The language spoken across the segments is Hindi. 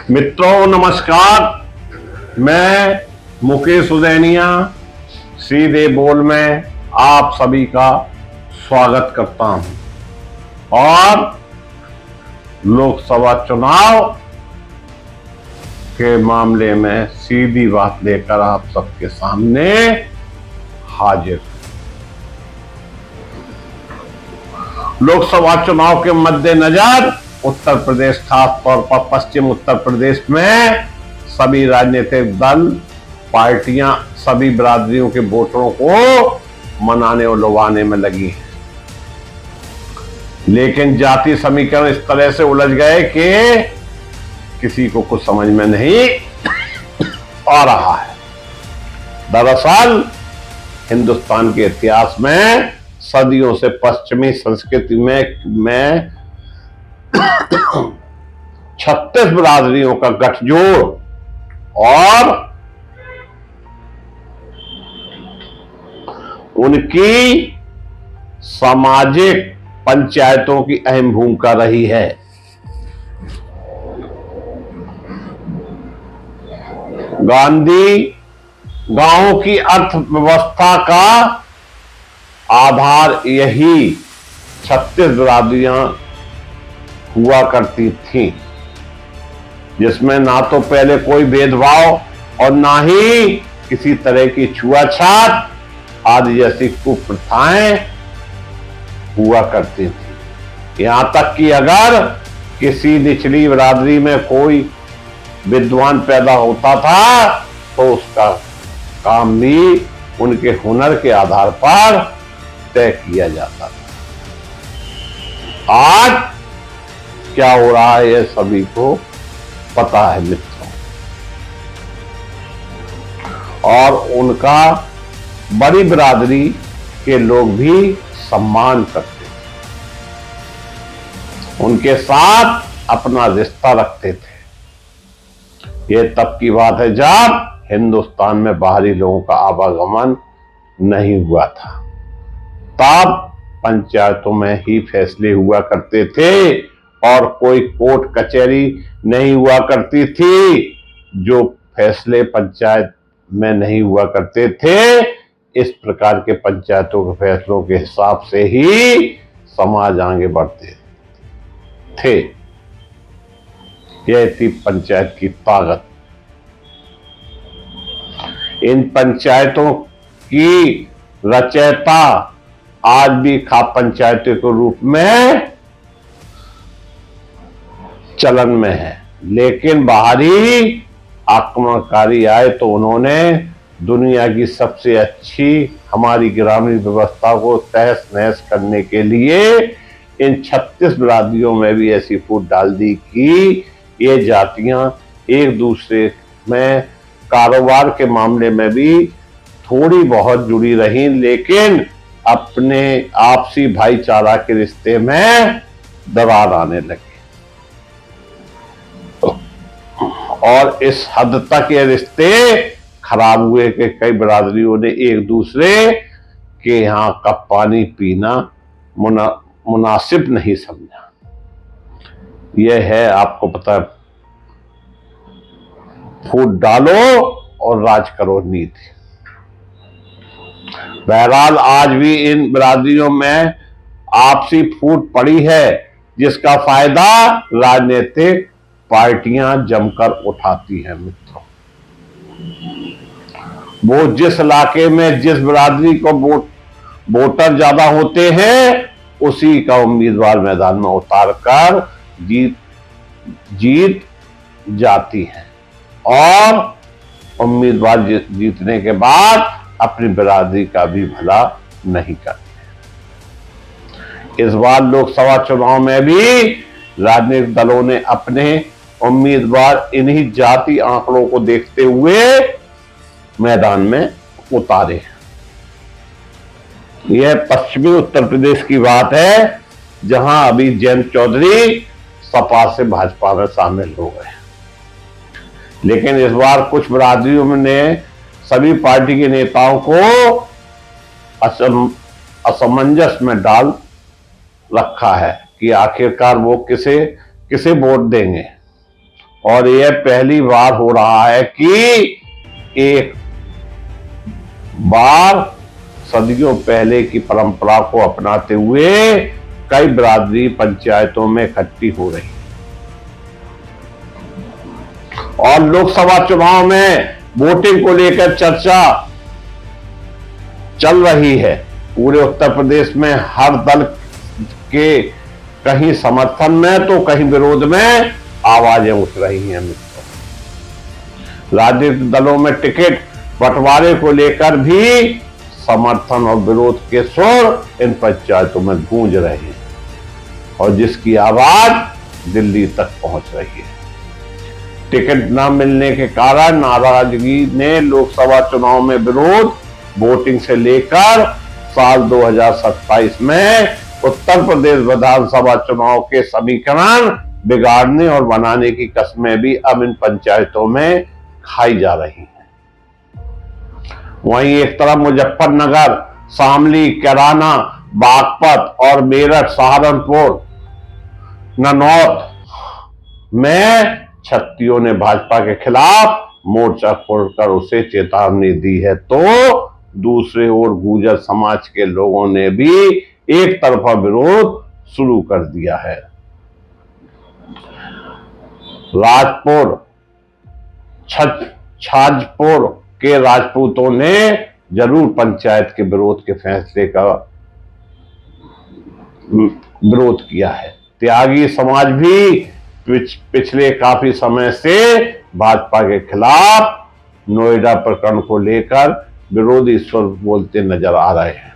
मित्रों नमस्कार। मैं मुकेश उदैनिया सीधे बोल में आप सभी का स्वागत करता हूं और लोकसभा चुनाव के मामले में सीधी बात लेकर आप सबके सामने हाजिर। लोकसभा चुनाव के मद्देनजर उत्तर प्रदेश, खास तौर पर पश्चिम उत्तर प्रदेश में सभी राजनीतिक दल, पार्टियां सभी बिरादरियों के वोटरों को मनाने और लुभाने में लगी हैं। लेकिन जाति समीकरण इस तरह से उलझ गए कि किसी को कुछ समझ में नहीं आ रहा है। दरअसल हिंदुस्तान के इतिहास में सदियों से पश्चिमी संस्कृति में 36 बिरादरियों का गठजोड़ और उनकी सामाजिक पंचायतों की अहम भूमिका रही है। गांधी गांवों की अर्थव्यवस्था का आधार यही 36 बिरादरियां हुआ करती थी, जिसमें ना तो पहले कोई भेदभाव और ना ही किसी तरह की छुआछात आदि जैसी कुप्रथाएं हुआ करती थी। यहां तक कि अगर किसी निचली बिरादरी में कोई विद्वान पैदा होता था तो उसका काम भी उनके हुनर के आधार पर तय किया जाता था। आज क्या हो रहा है यह सभी को पता है मित्रों, और उनका बड़ी बिरादरी के लोग भी सम्मान करते थे, उनके साथ अपना रिश्ता रखते थे। यह तब की बात है जब हिंदुस्तान में बाहरी लोगों का आवागमन नहीं हुआ था। तब पंचायतों में ही फैसले हुआ करते थे और कोई कोर्ट कचहरी नहीं हुआ करती थी। जो फैसले पंचायत में नहीं हुआ करते थे, इस प्रकार के पंचायतों के फैसलों के हिसाब से ही समाज आगे बढ़ते थे। यह थी पंचायत की ताकत। इन पंचायतों की रचयिता आज भी खाप पंचायतों के रूप में चलन में है, लेकिन बाहरी आक्रमणकारी आए तो उन्होंने दुनिया की सबसे अच्छी हमारी ग्रामीण व्यवस्था को तहस नहस करने के लिए इन 36 बिरादरियों में भी ऐसी फूट डाल दी कि ये जातियां एक दूसरे में कारोबार के मामले में भी थोड़ी बहुत जुड़ी रहीं, लेकिन अपने आपसी भाईचारा के रिश्ते में दरार आने लगी और इस हद तक ये रिश्ते खराब हुए कि कई बिरादरियों ने एक दूसरे के यहाँ का पानी पीना मुनासिब नहीं समझा। यह है, आपको पता है, फूट डालो और राज करो नीति। बहरहाल आज भी इन बिरादरियों में आपसी फूट पड़ी है, जिसका फायदा राजनीतिक पार्टियां जमकर उठाती हैं मित्रों। वो जिस इलाके में जिस बिरादरी को वोटर ज्यादा होते हैं, उसी का उम्मीदवार मैदान में उतार कर जीत जाती है और उम्मीदवार जीतने के बाद अपनी बिरादरी का भी भला नहीं करती है। इस बार लोकसभा चुनाव में भी राजनीतिक दलों ने अपने उम्मीदवार इन्हीं जाति आंकड़ों को देखते हुए मैदान में उतारे। यह पश्चिमी उत्तर प्रदेश की बात है, जहां अभी जयंत चौधरी सपा से भाजपा में शामिल हो गए। लेकिन इस बार कुछ बिरादरियों ने सभी पार्टी के नेताओं को असमंजस में डाल रखा है कि आखिरकार वो किसे वोट देंगे। और यह पहली बार हो रहा है कि एक बार सदियों पहले की परंपरा को अपनाते हुए कई बिरादरी पंचायतों में इकट्ठी हो रही और लोकसभा चुनाव में वोटिंग को लेकर चर्चा चल रही है। पूरे उत्तर प्रदेश में हर दल के कहीं समर्थन में तो कहीं विरोध में आवाजें उठ रही हैं। मित्रों, राजनीतिक दलों में टिकट बंटवारे को लेकर भी समर्थन और विरोध के सुर इन पंचायतों में गूंज रहे हैं और जिसकी आवाज दिल्ली तक पहुंच रही है। टिकट न मिलने के कारण नाराजगी ने लोकसभा चुनाव में विरोध वोटिंग से लेकर साल 2027 में उत्तर प्रदेश विधानसभा चुनाव के समीकरण बिगाड़ने और बनाने की कस्में भी अब इन पंचायतों में खाई जा रही हैं। वहीं एक तरफ मुजफ्फरनगर, शामली, कैराना, बागपत और मेरठ, सहारनपुर, ननौत में छत्तियों ने भाजपा के खिलाफ मोर्चा खोलकर उसे चेतावनी दी है, तो दूसरे ओर गुर्जर समाज के लोगों ने भी एक तरफा विरोध शुरू कर दिया है। राजपुर, छाजपुर के राजपूतों ने जरूर पंचायत के विरोध के फैसले का विरोध किया है। त्यागी समाज भी पिछले काफी समय से भाजपा के खिलाफ नोएडा प्रकरण को लेकर विरोधी स्वर बोलते नजर आ रहे हैं।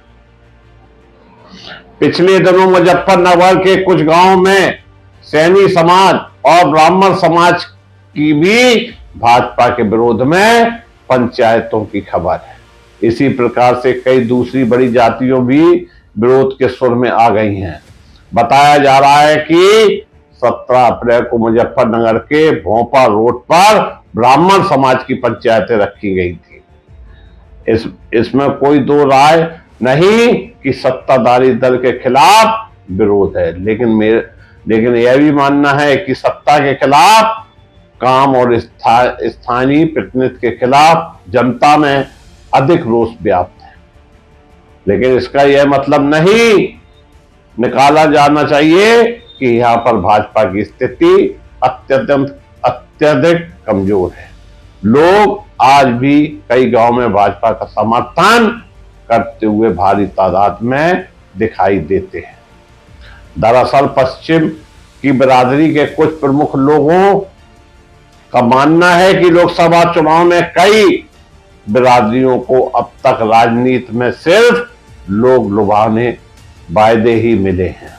पिछले दिनों मुजफ्फरनगर के कुछ गांवों में सैनी समाज और ब्राह्मण समाज की भी भाजपा के विरोध में पंचायतों की खबर है। इसी प्रकार से कई दूसरी बड़ी जातियों भी विरोध के सुर में आ गई हैं। बताया जा रहा है कि 17 अप्रैल को मुजफ्फरनगर के भोपा रोड पर ब्राह्मण समाज की पंचायतें रखी गई थी। इसमें कोई दो राय नहीं कि सत्ताधारी दल के खिलाफ विरोध है, लेकिन यह भी मानना है कि सत्ता के खिलाफ काम और स्थानीय प्रतिनिधि के खिलाफ जनता में अधिक रोष व्याप्त है। लेकिन इसका यह मतलब नहीं निकाला जाना चाहिए कि यहां पर भाजपा की स्थिति अत्यधिक कमजोर है। लोग आज भी कई गांव में भाजपा का समर्थन करते हुए भारी तादाद में दिखाई देते हैं। दरअसल पश्चिम की बिरादरी के कुछ प्रमुख लोगों का मानना है कि लोकसभा चुनाव में कई बिरादरियों को अब तक राजनीति में सिर्फ लोग लुभाने वायदे ही मिले हैं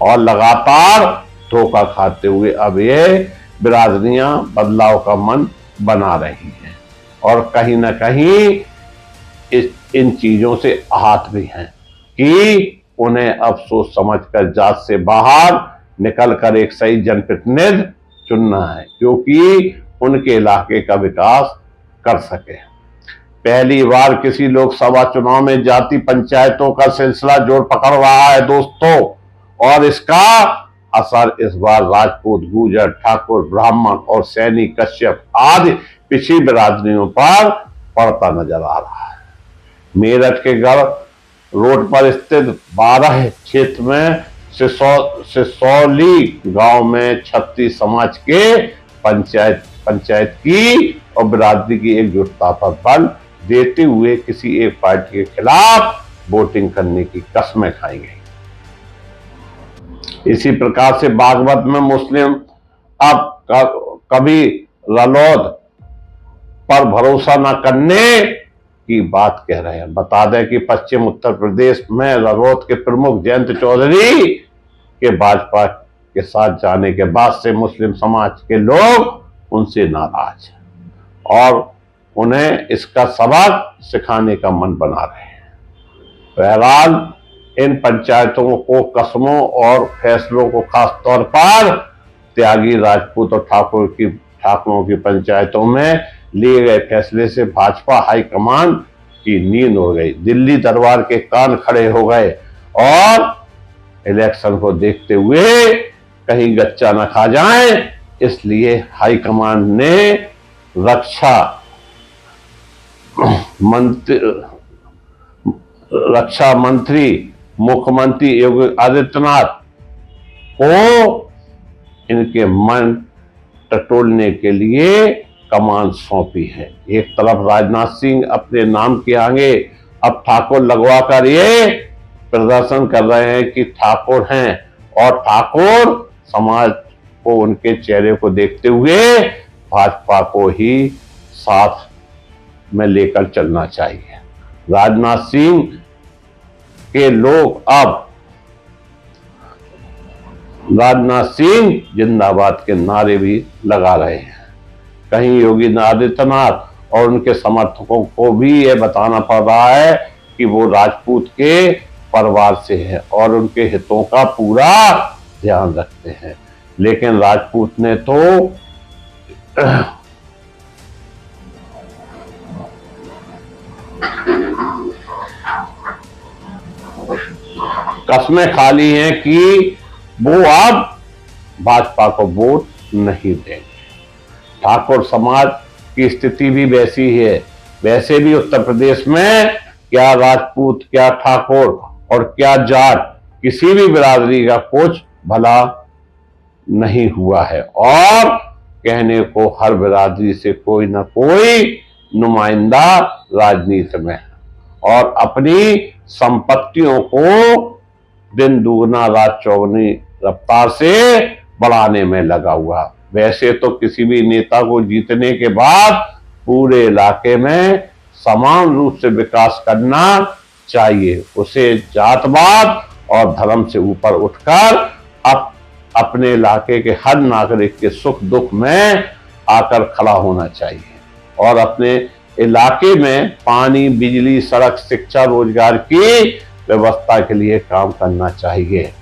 और लगातार धोखा खाते हुए अब ये बिरादरियां बदलाव का मन बना रही हैं और कहीं ना कहीं इन चीजों से आहत भी हैं कि उन्हें अब सोच समझकर जात से बाहर निकलकर एक सही जनप्रतिनिधि चुनना है, क्योंकि उनके इलाके का विकास कर सके। पहली बार किसी लोकसभा चुनाव में जाति पंचायतों का सिलसिला जोर पकड़ रहा है दोस्तों, और इसका असर इस बार राजपूत, गुर्जर, ठाकुर, ब्राह्मण और सैनी, कश्यप आदि पिछड़ी बिरादरियों पर पड़ता नजर आ रहा है। मेरठ के गढ़ रोड पर स्थित 12 क्षेत्र में सिसौली गांव में छत्ती समाज के पंचायत की और बिरादरी की एकजुटता पर बल देते हुए किसी एक पार्टी के खिलाफ वोटिंग करने की कस्में खाई गई। इसी प्रकार से बागपत में मुस्लिम अब कभी रलौद पर भरोसा न करने की बात कह रहे हैं। बता दें कि पश्चिम उत्तर प्रदेश में रलौद के प्रमुख जयंत चौधरी के भाजपा के साथ जाने के बाद से मुस्लिम समाज के लोग उनसे नाराज हैं और उन्हें इसका सबक सिखाने का मन बना रहे हैं। बहरहाल इन पंचायतों को कस्मों और फैसलों को खास तौर पर त्यागी, राजपूत और ठाकुरों की पंचायतों में लिए गए फैसले से भाजपा हाईकमान की नींद हो गई। दिल्ली दरबार के कान खड़े हो गए और इलेक्शन को देखते हुए कहीं गच्चा न खा जाएं, इसलिए हाईकमान ने रक्षा मंत्री मुख्यमंत्री योगी आदित्यनाथ को इनके मन टटोलने के लिए कमान सौंपी है। एक तरफ राजनाथ सिंह अपने नाम के आगे अब ठाकुर लगवा कर ये प्रदर्शन कर रहे हैं कि ठाकुर हैं, और ठाकुर समाज को उनके चेहरे को देखते हुए भाजपा को ही साथ में लेकर चलना चाहिए। राजनाथ सिंह के लोग अब राजनाथ सिंह जिंदाबाद के नारे भी लगा रहे हैं। कहीं योगी आदित्यनाथ और उनके समर्थकों को भी यह बताना पड़ रहा है कि वो राजपूत के परिवार से है और उनके हितों का पूरा ध्यान रखते हैं। लेकिन राजपूत ने तो कस्में खा ली हैं कि वो अब भाजपा को वोट नहीं देंगे। ठाकुर समाज की स्थिति भी वैसी है। वैसे भी उत्तर प्रदेश में क्या राजपूत, क्या ठाकुर और क्या जाट, किसी भी बिरादरी का कुछ भला नहीं हुआ है, और कहने को हर बिरादरी से कोई ना कोई नुमाइंदा राजनीति में है और अपनी संपत्तियों को दिन दुगना रात चौगुनी रफ्तार से बढ़ाने में लगा हुआ। वैसे तो किसी भी नेता को जीतने के बाद पूरे इलाके में समान रूप से विकास करना चाहिए। उसे जातवाद और धर्म से ऊपर उठकर अपने इलाके के हर नागरिक के सुख दुख में आकर खड़ा होना चाहिए और अपने इलाके में पानी, बिजली, सड़क, शिक्षा, रोजगार की व्यवस्था के लिए काम करना चाहिए।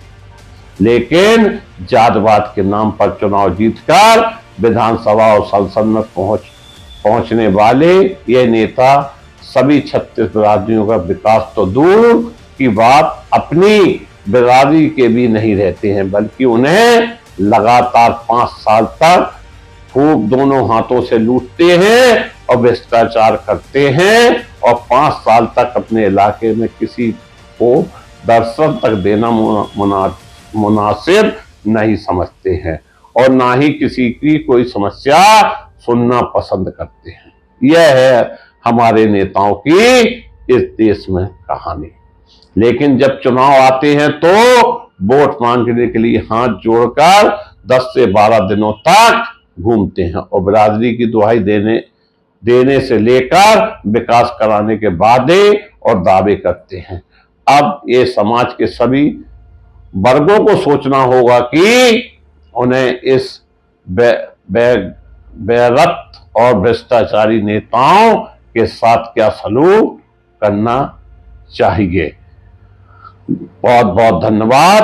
लेकिन जातवाद के नाम पर चुनाव जीतकर विधानसभा और संसद में पहुंचने वाले ये नेता सभी 36 बिरादरियों का विकास तो दूर की बात अपनी बिरादरी के भी नहीं रहते हैं, बल्कि उन्हें लगातार 5 साल तक खूब दोनों हाथों से लूटते हैं और भ्रष्टाचार करते हैं और 5 साल तक अपने इलाके में किसी को दर्शन तक देना मुनासिब नहीं समझते हैं और ना ही किसी की कोई समस्या सुनना पसंद करते हैं। यह है हमारे नेताओं की इस देश में कहानी। लेकिन जब चुनाव आते हैं तो वोट मांगने के लिए हाथ जोड़कर 10 से 12 दिनों तक घूमते हैं और बिरादरी की दुहाई देने से लेकर विकास कराने के वादे और दावे करते हैं। अब ये समाज के सभी वर्गों को सोचना होगा कि उन्हें इस बेगैरत और भ्रष्टाचारी नेताओं के साथ क्या सलूक करना चाहिए। बहुत बहुत धन्यवाद।